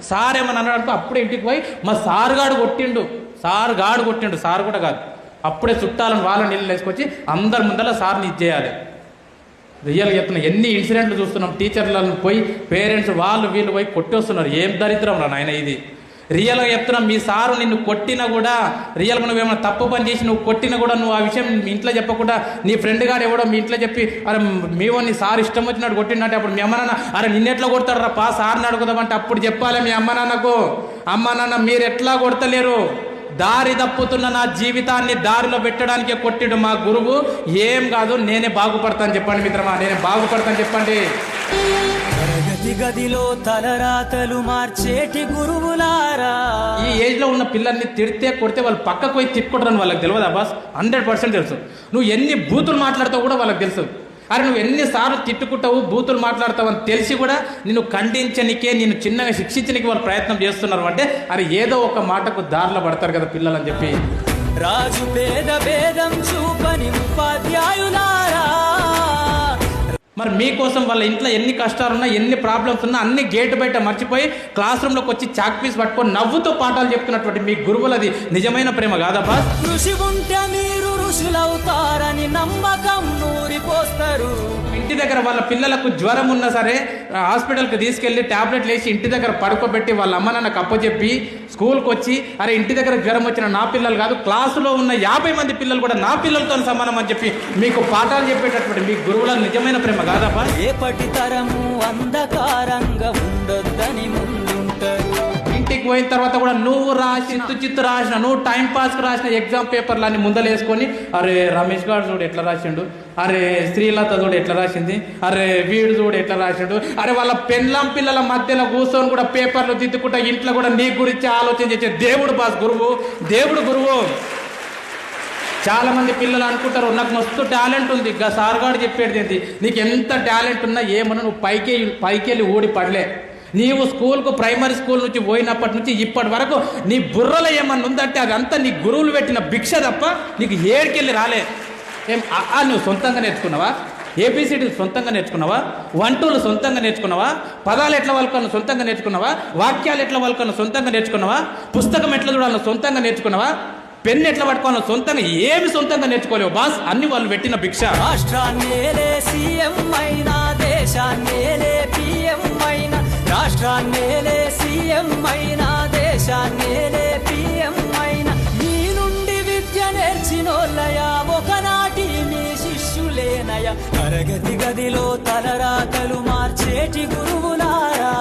Sir ఏమని అన్నాడు అప్పుడే ఇంటికి పోయి మా సార్ గాడు కొట్టిండు సార్ కూడా కాదు, అప్పుడే చుట్టాలను వాళ్ళని నీళ్ళు వేసుకొచ్చి అందరి ముందర సార్ని ఇచ్చేయాలి. రియల్గా చెప్తున్నా, ఎన్ని ఇన్సిడెంట్లు చూస్తున్నాం. టీచర్లను పోయి పేరెంట్స్ వాళ్ళు వీళ్ళు పోయి కొట్టేస్తున్నారు. ఏం దరిద్రం రా నాయన ఇది. రియల్గా చెప్తున్నాం, మీ సారు నిన్ను కొట్టినా కూడా, రియల్గా నువ్వేమైనా తప్పు పని చేసి నువ్వు కొట్టినా కూడా నువ్వు ఆ విషయం మీ ఇంట్లో చెప్పకుండా నీ ఫ్రెండ్ గారు ఎవడో మీ ఇంట్లో చెప్పి అరే మీవో నీ సార్ ఇష్టం వచ్చినట్టు కొట్టినట్టే, అప్పుడు మీ అమ్మ నాన్న అరే నిన్నెట్లా కొడతాడు రా పా సార్ని అడుగుదామంటే అప్పుడు చెప్పాలి మీ అమ్మ నాన్నకు, అమ్మ నాన్న మీరు ఎట్లా కొడతలేరు, దారి తప్పుతున్న నా జీవితాన్ని దారిలో పెట్టడానికే కొట్టిడు మా గురువు, ఏం కాదు నేనే బాగుపడతాను చెప్పండి మిత్రమా, నేనే బాగుపడతాను చెప్పండి. తరగతి గదిలో తలరాతలు మార్చేటి గురువులారా, ఈ ఏజ్ లో ఉన్న పిల్లల్ని తిడితే కొడితే వాళ్ళు పక్కకు పోయి తిట్టుకుంటారని వాళ్ళకి తెలియదా బాస్? 100% తెలుసు. నువ్వు ఎన్ని బూతులు మాట్లాడతావు కూడా వాళ్ళకి తెలుసు. అరే నువ్వు ఎన్నిసార్లు తిట్టుకుంటావు బూతులు మాట్లాడతావు అని తెలిసి కూడా నిన్ను ఖండించనికే, నిన్ను చిన్నగా శిక్షించడానికి వాళ్ళు ప్రయత్నం చేస్తున్నారు అంటే అది ఏదో ఒక మాటకు దారిలో పడతారు కదా పిల్లలు అని చెప్పి. రాజు పేద భేదం చూపని ఉపాధ్యాయులారా, మరి మీకోసం వాళ్ళ ఇంట్లో ఎన్ని కష్టాలున్నా ఎన్ని ప్రాబ్లమ్స్ ఉన్నా అన్ని గేటు బయట మర్చిపోయి క్లాస్ రూమ్లోకి వచ్చి చాక్ పీస్ పట్టుకొని నవ్వుతో పాఠాలు చెప్తున్నటువంటి మీ గురువులది నిజమైన ప్రేమ కాదా బాస్? కృషి ఉంటే మీరు ఋషులవుతారని నమ్మకం నూరిపోస్తారు. ఇంటి దగ్గర వాళ్ళ పిల్లలకు జ్వరం ఉన్నా సరే హాస్పిటల్కి తీసుకెళ్లి టాబ్లెట్లు వేసి ఇంటి దగ్గర పడుకోబెట్టి వాళ్ళ అమ్మ నాన్నకు అప్పచెప్పి స్కూల్కి వచ్చి అరే ఇంటి దగ్గర జ్వరం వచ్చిన నా పిల్లలు కాదు క్లాసులో ఉన్న 50 మంది పిల్లలు కూడా నా పిల్లలతో సమానం అని చెప్పి మీకు పాఠాలు చెప్పేటటువంటి మీ గురువుల నిజమైన ప్రేమ కాదప్పా? రేపటి తరము అంధకారంగా ఉండొద్దని ముందుంటారు. ఇంటికి పోయిన తర్వాత కూడా నువ్వు చిత్తు రాసిన, నువ్వు టైం పాస్కి రాసిన ఎగ్జామ్ పేపర్లు అన్ని ముందలేసుకొని అరే రమేష్ గారు చూడు ఎట్లా రాసిండు, అరే శ్రీలత చూడు ఎట్లా రాసింది, అరే వీడు చూడు ఎట్లా రాసిండు, అరే వాళ్ళ పెళ్ళాం పిల్లల మధ్యలో కూర్చొని కూడా పేపర్లు దిద్దుకుంటా ఇంట్లో కూడా నీ గురించి ఆలోచన చేసే దేవుడు బాస్ గురువు, దేవుడు గురువు. చాలా మంది పిల్లలు అనుకుంటారు నాకు మస్తు టాలెంట్ ఉంది, ఇంకా సార్ గారు చెప్పేది ఏంటి, నీకు ఎంత టాలెంట్ ఉన్నా ఏమన్నా నువ్వు పైకి వెళ్ళి ఊడి పడలే. నీవు స్కూల్కు ప్రైమరీ స్కూల్ నుంచి పోయినప్పటి నుంచి ఇప్పటి వరకు నీ బుర్రలో ఏమన్నా ఉందంటే అదంతా నీ గురువులు పెట్టిన భిక్ష తప్ప నీకు ఏడికెళ్ళి రాలే. ఏం నువ్వు సొంతంగా నేర్చుకున్నావా? ఏబిసిడి సొంతంగా నేర్చుకున్నావా? 1 2లు సొంతంగా నేర్చుకున్నావా? పదాలు ఎట్లా వాళ్ళకన్నా సొంతంగా నేర్చుకున్నావా? వాక్యాలు ఎట్లా వాళ్ళకన్నా సొంతంగా నేర్చుకున్నావా? పుస్తకం ఎట్లా చూడాలన్నా సొంతంగా నేర్చుకున్నావా? పెన్ ఎట్లా పట్టుకోవాలో సొంతంగా ఏమి సొంతంగా నేర్చుకోలేవు బాస్, అన్ని వాళ్ళు పెట్టిన భిక్ష. రాష్ట్రాన్నేలే సీఎం అయినా, దేశాన్నేలే పిఎం అయినా, రాష్ట్రాన్నేలే సీఎం అయినా, దేశాన్నేలే పిఎం అయినా, మీ నుండి విద్య నేర్చినోళ్ళయా ఒకనాటి మీ శిష్యులేనయా. తరగతి గదిలో తలరాతలు మార్చేటి గురువులారా,